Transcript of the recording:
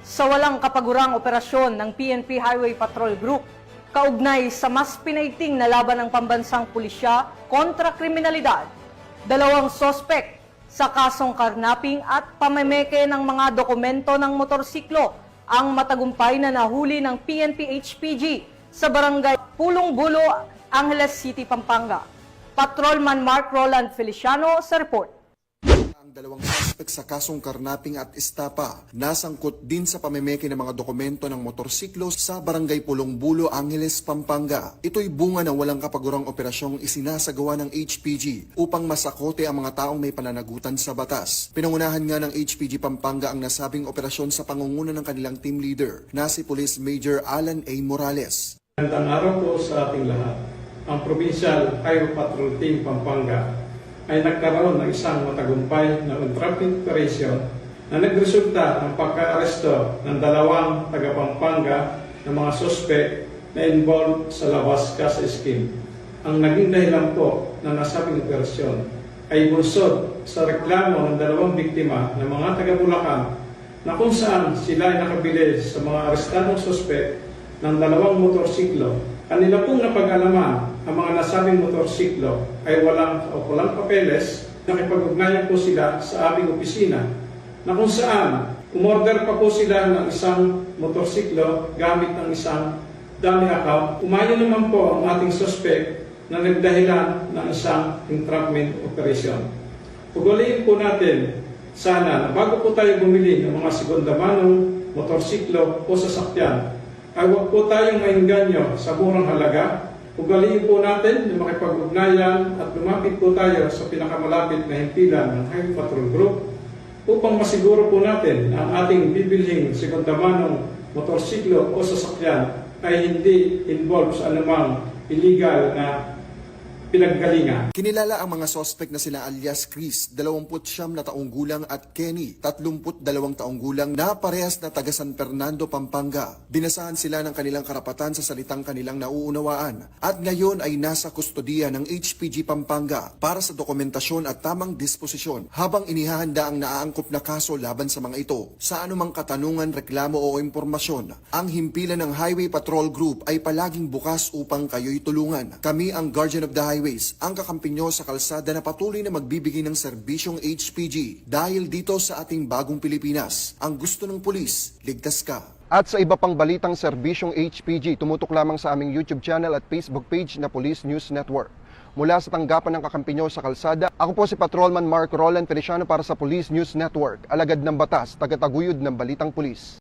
sa walang kapagurang operasyon ng PNP Highway Patrol Group kaugnay sa mas pinaiting na laban ng pambansang pulisya kontra kriminalidad. Dalawang sospek sa kasong karnaping at pamemeke ng mga dokumento ng motorsiklo ang matagumpay na nahuli ng PNP HPG sa barangay Pulong Bulo, Angeles City, Pampanga. Patrolman Mark Roland Feliciano sa report. Ang dalawang suspect sa kasong karnaping at estapa nasangkot din sa pamemeke ng mga dokumento ng motorsiklo sa barangay Pulong Bulo, Angeles, Pampanga. Ito'y bunga ng walang kapagurang operasyong isinasagawa ng HPG upang masakote ang mga taong may pananagutan sa batas. Pinangunahan nga ng HPG Pampanga ang nasabing operasyon sa pangunguna ng kanilang team leader na si Police Major Alan A. Morales. Magandang araw po sa ating lahat. Ang Provincial Highway Patrol Team Pampanga ay nagkaroon ng isang matagumpay na traffic operation na nagresulta ng pagka-aresto ng dalawang taga-Pampanga na mga suspect na involved sa Labas Casa Scheme. Ang naging dahilan po na nasabing operasyon ay bunsod sa reklamo ng dalawang biktima ng mga taga-Bulacan na kung saan sila ay nakabili sa mga arestadong suspect ng dalawang motorsiklo. Kanila pong napag-alaman ang mga nasabing motorsiklo ay walang papeles. Nakipag-ugnayan po sila sa aming opisina na kung saan umorder pa po sila ng isang motorsiklo gamit ng isang dummy account. Umayo naman po ang ating suspect na nagdahilan ng isang entrapment operation. Ugaliin po natin sana na bago po tayo bumili ng mga sekundamanong motorsiklo o sasakyan, ay huwag po tayong mainganyo sa murang halaga. Ugaliin po natin na makipag-ugnayan at lumapit po tayo sa pinakamalapit na himpilan ng Highway Patrol Group upang masiguro po natin na ang ating bibilhing sekundamanong motorsiklo o sasakyan ay hindi involved sa anumang illegal na pinaggalingan. Kinilala ang mga sospek na sina alias Chris, 29 na taong gulang at Kenny, 32 taong gulang na parehas na taga San Fernando, Pampanga. Binasahan sila ng kanilang karapatan sa salitang kanilang nauunawaan at ngayon ay nasa kustodiya ng HPG Pampanga para sa dokumentasyon at tamang disposisyon habang inihahanda ang naaangkop na kaso laban sa mga ito. Sa anumang katanungan, reklamo o impormasyon, ang himpilan ng Highway Patrol Group ay palaging bukas upang kayo'y tulungan. Kami ang Guardian of the Highways, ang kakampi nyo sa kalsada na patuloy na magbibigay ng serbisyong HPG dahil dito sa ating bagong Pilipinas, ang gusto ng pulis, ligtas ka. At sa iba pang balitang serbisyong HPG, tumutok lamang sa aming YouTube channel at Facebook page na Police News Network. Mula sa tanggapan ng kakampi nyo sa kalsada, ako po si Patrolman Mark Roland Feliciano para sa Police News Network, alagad ng batas, tagataguyod ng balitang pulis.